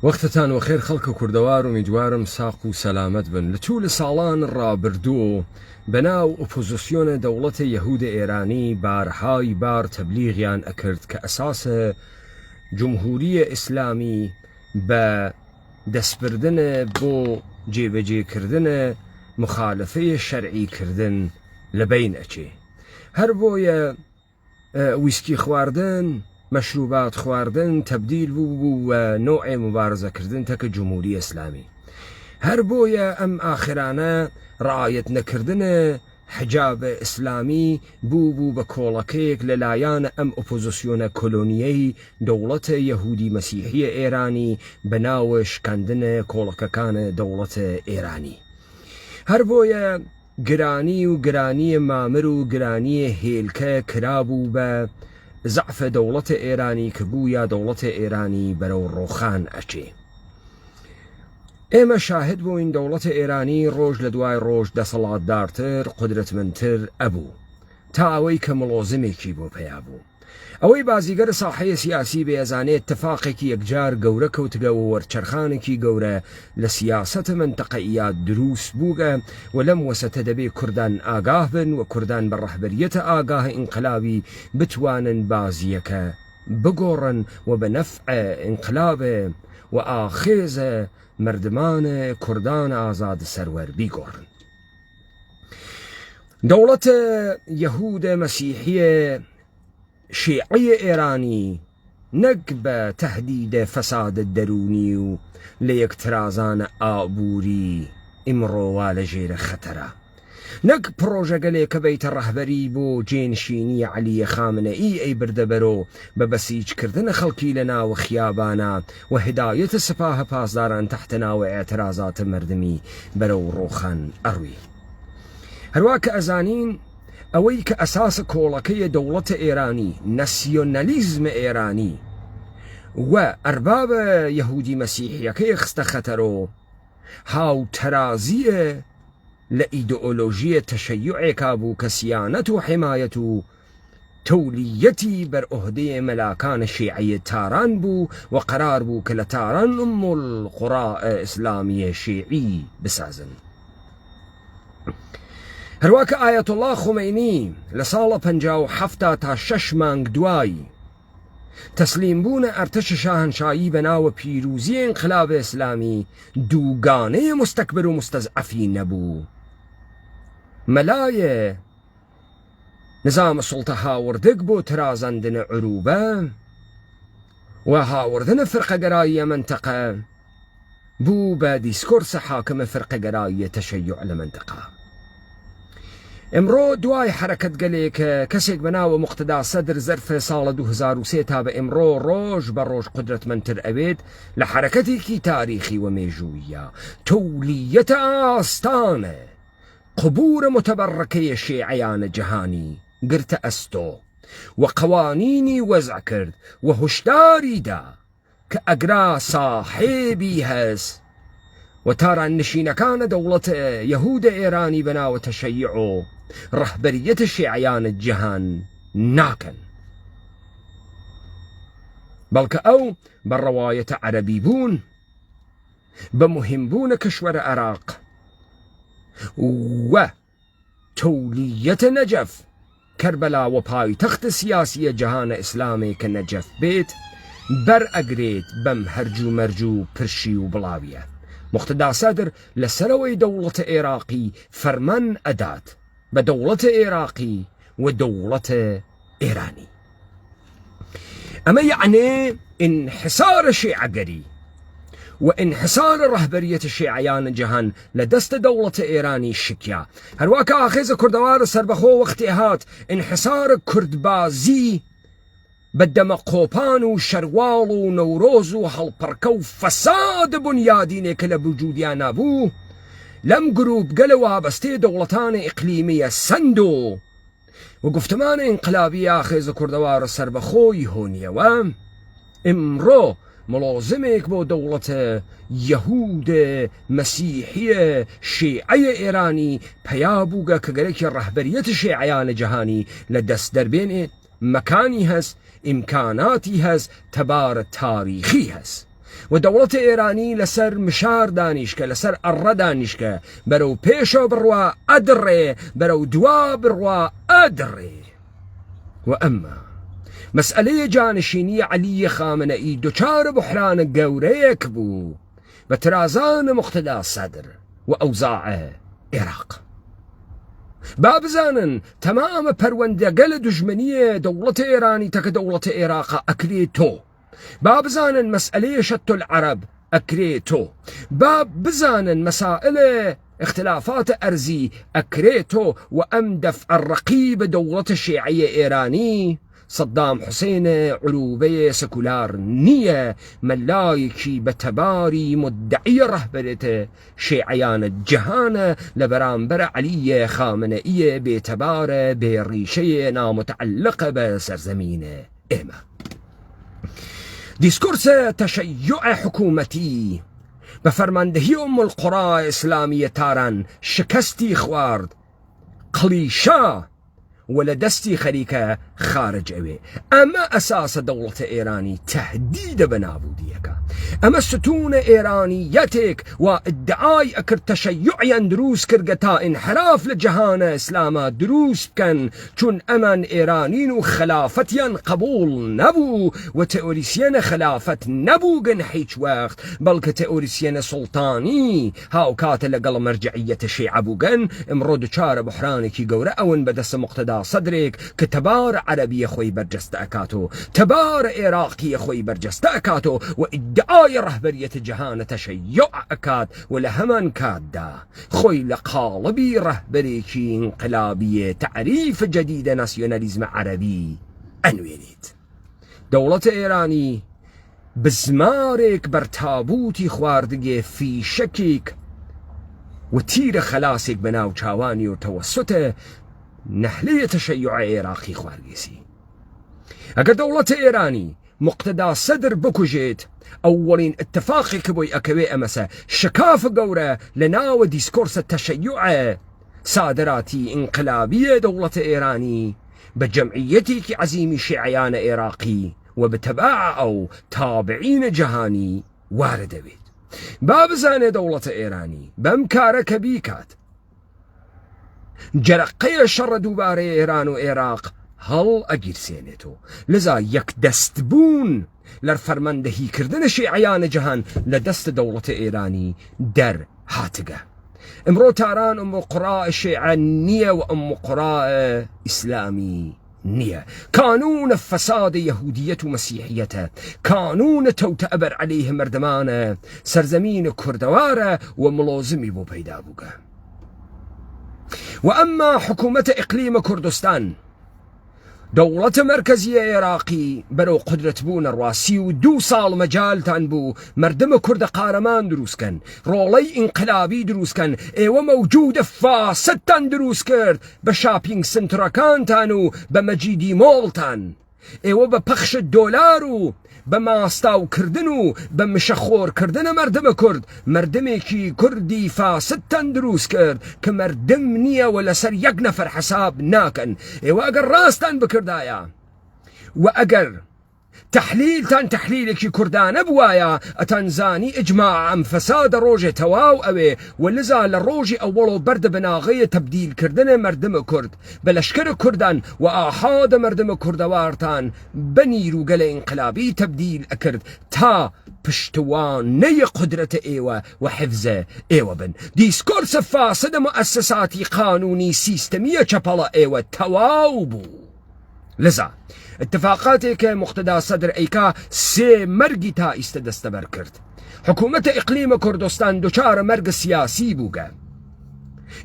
وەختتان وەخێر خەڵکە کوردەوار و میدوارم ساق و سەلامەت بن. لە چوو لە ساڵان ڕابردوو بەناو ئۆپۆزیسیۆنە دەوڵەتە یەهودە ئێرانی بارهای بار تەبلیغیان ئەکرد کە ئەساسە جمهوریە ئیسلامی بە دەستبردنە بۆ جێبەجێکردنە مخالفەیە شەرعیکردن لە بین ئەچێ. هەر بۆیە ویسکی خواردن، مەشروبات خواردن تبدیل بوو و نوعی مبارزەکردن تەکە جمهوری ئیسلامی. هەر بۆیە ئەم ئاخرانە ڕعایەت نەکردنە حجاب ئیسلامی بوو بە کۆڵەکەیەک لەلایەنە ئەم ئۆپۆزیسیۆنە کۆلۆنیەی دەوڵەتە یەهودی مەسیحیە ئێرانی بەناوە شکاندنە کۆڵەکەکانە دەوڵەتە ئێرانی. هەر بۆیە گرانی مامر و گرانی هێلکە کرابوو بە زعفە دەوڵەتە ئێرانی کە بوو یا دەوڵەتە ئێرانی بەرەو ڕۆخان ئەچێ. ئێمە شاهد بووین دەوڵەتە ئێرانی ڕۆژ لە دوای ڕۆژ دەسەڵاتدارتر قودرەتمەندتر ئەبوو تا ئەوەی کە مڵۆزمێکی بۆ پیا بوو. ئەوەی بازیگەر ساحەیە سیاسی بێزانێت تەفاقێکی یەکجار گەورە کەوتگە و وەرچەرخانێکی گەورە لە سیاسەتە منتەقەیات دروست بووگە و لەم وەسەتە دەبێ کوردان ئاگاه بن و کوردان بە ڕەهبەریەتە ئاگاه ئینقلابی بتوانن بازیەکە بگۆڕن و بە نەفعە ئینقلابە و ئاخێزە مردمانە کوردان ئازاد سەروەر بیگۆڕن. دەوڵەتە یەهودە مەسیحیە شیعی ئێرانی نەک بە تەهدیدە فەسادە دەرونی و لە یەکترازانە ئابووری ئیمڕۆوا لە ژێرە خەتەرە، نەک پرۆژەگەلێکە بەیتە ڕەهبەری بۆ جێنشینی عەلیە خامنەئی ئەی بردە بەرۆ بە بەسیجکردنە خەڵکی لە ناوە خیابانە و هدایەتە سپاهە پاسداران تەحتە ناوە ئێترازاتە مردمی بەرەو ڕۆخان ئەڕوی. هەروە کە ئەزانین ئەوەی کە ئەساسە کۆڵەکەیە دەوڵەتە ئێرانی نەسیۆنەلیزمە ئێرانی و ئەربابە یەهودی مەسیحیەکەی خستە خەتەرۆ هاوتەرازیە لە ئیدئۆلۆژیە تەشەیوعێکا بوو کە سیانەت و حمایەت و تەولیەتی بەرعوهدەیە مەلاکانە شیعیە تاران بوو و قەرار بوو کە لە تاران ئوم القوڕا ئیسلامیە شیعی بسازن. هەروە کە ئایەتوڵڵا خومەینی لە ساڵە 57 تا 6 مانگ دوای تەسلیم بوونە ئەرتەشە شاهەنشایی بەناوە پیرۆزی ئینقلابە ئیسلامی دووگانەیە مستەکبر و مستەزعەفی نەبوو. مەلایە نظامە سوڵتە هاوردەک بۆ ترازاندنە عروبە و هاوردنە فرقەگەراییە منتەقە بوو بە دیسکۆرسە حاکمە فرقەگەراییە تەشەیوع لە منتەقە. ئەمڕۆ دوای حرەکەت گەلێکە کەسێک بەناوە مقتدا سەدر زەرفە ساڵە 2003 تا بە ئەمڕۆ ڕۆژ بە ڕۆژ قودرەتمەندتر ئەوێت لە حرەکەتێکی تاریخی و مێژوویە تەولیەتە ئاستانە قبورە متەبەڕەکەیە شیعیانە جەهانی گرتە ئەستۆ و قەوانینی وەزع کرد و هشداریدا کە ئەگرا ساحێبی هەست و تاران نشینەکانە دەوڵەتە یەهودە ئێرانی بەناوە تەشەیع و ڕەهبەریەتە شیعیانە جەهان ناکەن، بەڵکە ئەو بە ڕەوایەتە عەرەبی بوون، بە مهمبوونە کشوەرە عێراق و تەولیەتە نەجەف کەربەلا و پایتەختە سیاسیە جەهانە ئیسلامێ کە نەجەف بێت بەرئەگرێت بەم هەرجوو مەرجوو پرشی و بڵاویە. مقتدا سەدر لەسەرەوەی دەوڵەتە عێراقی فەرمان ئەدات بە دەوڵەتە عێراقی و دەوڵەتە ئێرانی. ئەمە یعنی انحسارە شیعەگەری و انحسارە ڕەهبەریەتە شیعیانە جەهان لە دەستە دەوڵەتە ئێرانی شکیا. هەروە کە ئاخێزە کوردەوارە سەربەخۆ وەختی هات انحسارە کوردبازی بەدەمە قۆپان و شەرواڵ و نەورۆز و هەڵپەڕکە و فەساد بنیادینێکە لە بوجودیان نابوو لەم گروپ گەلە وابەستەی دەوڵەتانە ئیقلیمیە سەند و گفتمانە ئینقلابی ئاخێزە کوردەوارە سەربەخۆی هۆنیەوە ئمڕۆ مڵۆزمێک بۆ دەوڵەتە یەهودە مەسیحیە شیعیە ئێرانی پەیا بووگە کە گەرەکی ڕەهبەریەتە شیعیانە جەهانی لە دەست دەربێنێت مەکانی هەست ئیمکاناتی هەست تەبارە تاریخی هەست ودولة إيراني لسر مشار دانيشك لسر أرى دانيشك برو بيشو بروا أدري برو دوا بروا أدري. وأما مسألة جانشيني علي خامنئي دوچار بحران قوريك بو بترازان مقتدى الصدر وأوزاع عراق. بابزانن تمام پروندگل دجمنية دولة إيراني تك دولة عراق أكريتو. بابزانن مسألة شت العرب أكريتو. بابزانن مسائل اختلافات أرزي أكريتو. وأمدف الرقيب دولة الشيعية إيراني صدام حسين علوبية سكولار نية ملايكي بتباري مدعي رهبرة شيعيان الجهانة لبرامبر علي خامنئية بتبار بريشية متعلقة بسرزمين إيما. ديسكورس تشيع حكومتي بفرماندهي القرى إسلامية تاران شكستي خوارد قليشا ولا دستي خليكة خارج أوي. أما أساس دولة إيراني تهديد بنابوديك. أما ستون إيرانيتك وادعاي أكر تشيعيا دروس كرقتا انحراف لجهانة إسلاما دروس كان چون أمن إيرانين وخلافتيا قبول نبو وتأوريسيان خلافت نبو جن حيش وقت بلك تأوريسيان سلطاني هاو كاتل قل مرجعية الشيعة بوغن امرود چار بحرانكي قورا أون بدس مقتدى صدرك كتبار عربي خوي برجست أكاتو تبار عراقي خوي برجست أكاتو وادعاء رهبرية جهانة تشيع أكاد ولهمن كادا خوي لقالبي رهبريكي انقلابية تعريف جديد ناسيوناليزم عربي أنوينيت. دولة إيراني بزمارك برتابوتي خواردقي في شكيك وتير خلاصك بناو چاواني وتوسطه نحلية تشيع عراقي خوارقيسي. اگر دولة إيراني مقتدى صدر بكوجيت أولين اتفاقي كبوي أكوي أمسا شكاف قورة لناو ديسكورس التشيع صادراتي انقلابية دولة إيراني بجمعيتي كعزيمي شيعيان عراقي وبتباع أو تابعين جهاني وارد بيت. بابزاني دولة إيراني بمكارك بيكات جرقية شر دوباره إيران وعراق هل أجير سينتو لذا يك دستبون لرفرمندهي كردن شيعيان جهان لدست دولة إيراني در هاتقة. امرو تاران أم قراء شيعة نية وأم قراء إسلامي نية. قانون فساد يهودية ومسيحية قانون توتأبر عليه مردمان سرزمين كردوارة وملازمي بو بيدا بوغا. وأما حكومة إقليم كردستان دولة مركزية عراقي برو قدرة بون الراسي ودو سال مجال تنبو مردم كرد قارمان دروس كان رولي انقلابي دروس كان ايوه موجودة فاستان دروس كرد بشابينج سنتركان تانو بمجيدي مولتان ايوه بپخش دولارو بماستاو كردنو بمشخور كردن مردم كرد مردمي كي كردي فاستان دروس كرد كمردم نية ولا سر يق نفر حساب ناكن ايوه اقر راستان بكردايا واقر تحليل تان تحليلك كردان بوايا أتنزاني إجماع عن فساد روجي تواو أوي ولذا للروجي أولو برد بناغية تبديل كردن مردم كرد بلشكر كردان وآحاد مردم كردوارتان بنيرو قل انقلابي تبديل أكرد تا پشتوان ني قدرة ايوة وحفظ ايوة بن ديسكورس فاسد مؤسساتي قانوني سيستمية چپلا ايوة تواوبو. لذا اتفاقاتك مقتدى صدر ايكا سي مرقي تا استدستبر كرد. حكومة اقليم كردستان دوچار مرق سياسي بوغا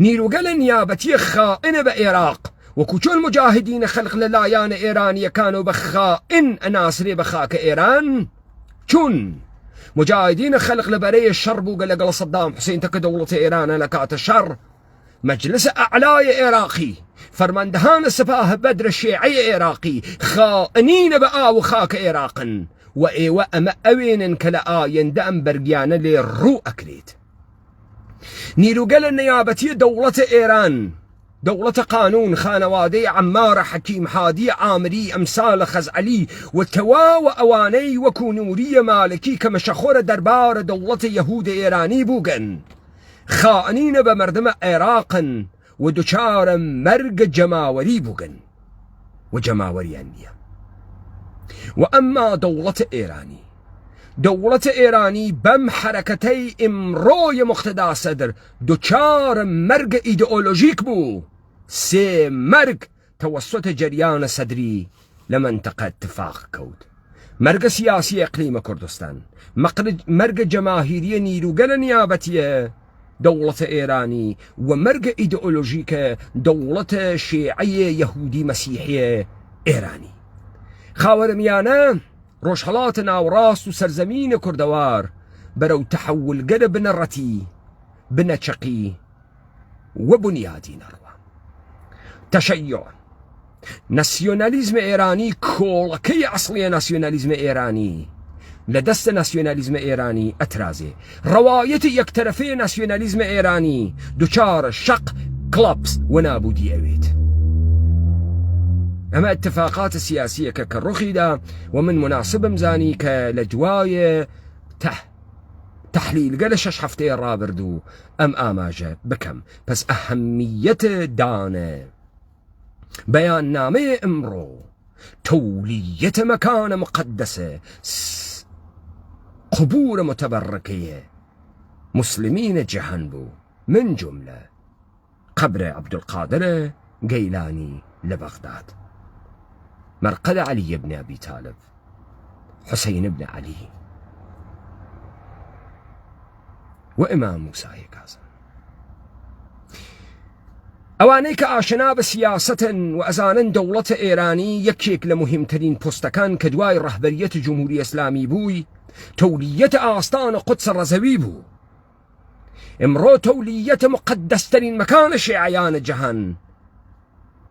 نيرو قل نيابتي خائنة بعراق وكوچو المجاهدين خلق للايان ايرانية كانوا بخائن اناصري بخاك ايران چون مجاهدين خلق لبري الشر بوغا لقل صدام حسين تك دولة ايران لكات الشر مجلس اعلاي عراقي فرماندهان السفاه بدر الشيعي عراقي خائنين بآو خاك عراقا وإيوة أما أوين كلا يندأم برقيانا للرو أكريت. نيرو قال النيابتي دولة إيران دولة قانون خانوادي عمار حكيم هادي عامري أمثال خزعلي وتواو أواني وكونوري مالكي كمشخور دربار دولة يهود إيراني بوغن خائنين بمردم عراقا ودشار مرق جماوري بوغن وجماوري أنيا. وأما دولة إيراني بم حركتي امروي مقتدا صدر دوچار مرگ ایدئولوژیک بو سي مرگ توسط جريان صدري لمنطقة اتفاق كود مرگ سياسي اقليم كردستان مرگ جماهيرية نيروغل نيابتية دولة إيراني ومرگ ايدئولوژيك دولة شيعية يهودي مسيحية إيراني. خاورميانه روشهلات ناوراست و سرزمين كردوار برو تحول قل بنرتي بنشقي وبنيادي نروى تشيع ناسيوناليزم إيراني كولكي أصلي ناسيوناليزم إيراني لدست ناسيوناليزم إيراني أترازي روايتي يكترفي ناسيوناليزم إيراني دوشار شق كلابس ونابودي أويت. أما اتفاقات السياسية كالرخيدة ومن مناسب مزاني كالجواية تحليل قال شش حفتي رابردو أم آماجة بكم بس أهمية دانة بيان نامي امرو تولية مكان مقدسة قبور متبركية مسلمين جهنبو من جملة قبر عبد القادر جيلاني لبغداد مرقد علي بن أبي طالب حسين بن علي وإمام موسى كاظم أوانيك آشنا بسياسة وأزانا دولة إيراني يكيك لمهمترين بوستكان كدواي رهبرية جمهورية إسلامي بوي تولية آستان قدس الرزوي بو امرو تولية مقدسترين مكان شيعيان جهان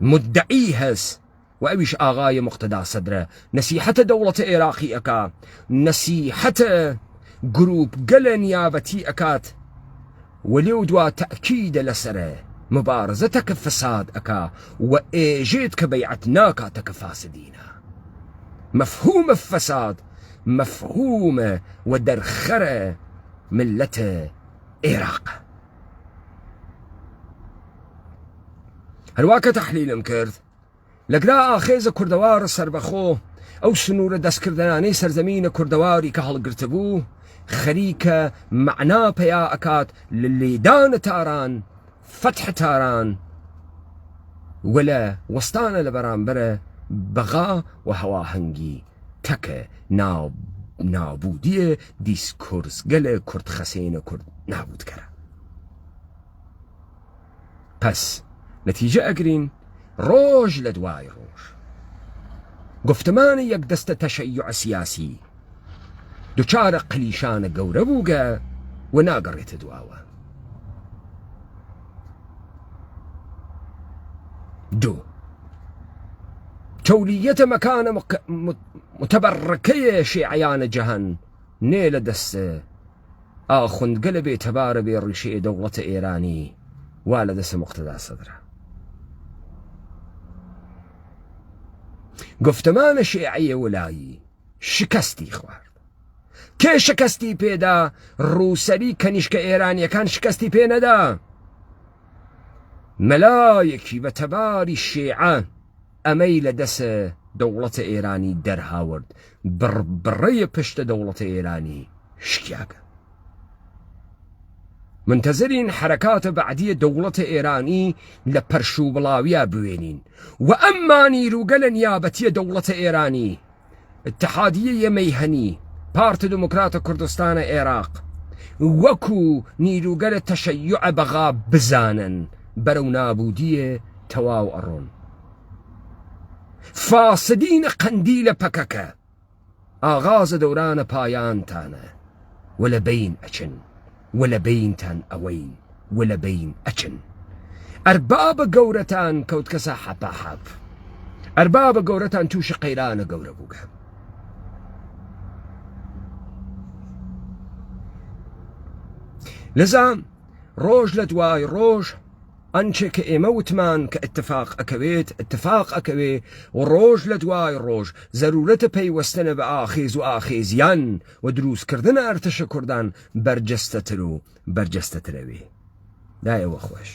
مدعيهس وأبيش آغاية مقتدا صدره نسيحة دولة إيراقي أكا نسيحة جروب قل نيابتي أكات وليو دوا تأكيد لسره مبارزتك فساد أكا وإيجيتك بيعتناكا تكفاسدينا. مفهوم الفساد مفهوم ودرخرة ملة إيراق. هلواك تحليل مكرد لقراء آخيز كردوار سربخو أو سنور دسكردناني سرزمين كردواري كهالقرتبو خريكة معنا بيا أكات لليدان تاران فتح تاران ولا وسطانا لبرانبرة بغا وهواهنجي تك نابودية ديسكورس قل كرد خسين كرد نابود كرا. بس نتيجة أقرين روج لدواي روج قفتمان يقدست تشيع سياسي دوچار قليشان قوربوغا وناقريت دواوا دو تولية مكان متبركية شيعيان جهن نيل دست آخند قلبي تباربي الرشي دولة إيراني والدس مقتدا صدره گفتمان شیعی ولایی شکستی خوارد. که شکستی پیدا روسری کنیشک ایرانی کن شکستی پیدا ملایکی و تباری شیعه امیل دس دولت ایرانی در هاورد بربری پشت دولت ایرانی شکیاگ. منتظرين حركات بعدية دولة إيراني لبرشو بلاوية بوينين. وأما نيروغل نيابتية دولة إيراني اتحادية ميهني بارت ديمقراط كردستان عراق وكو نيروغل تشيع بغا بزانا برو نابودية تواو أرون فاسدين قنديل بككا آغاز دوران بايان تانا ولا بين أچن ولا بين تان أوين ولا بين أچن أرباب قورتان كوت كسا حبا حب أرباب قورتان توش قيران قوربوك. لذا روج لدواي روج ئەنچێ کە ئێمە وتمان کە اتفاق ئەکەوێ و ڕۆژ لە دوای ڕۆژ زەرورەتە پەیوەستنە بە ئاخێز و ئاخێزیان و دروستکردنە ئەرتەشە کوردان بەرجەستەتر و بەرجەستەترەوێ. دایەوە خۆش.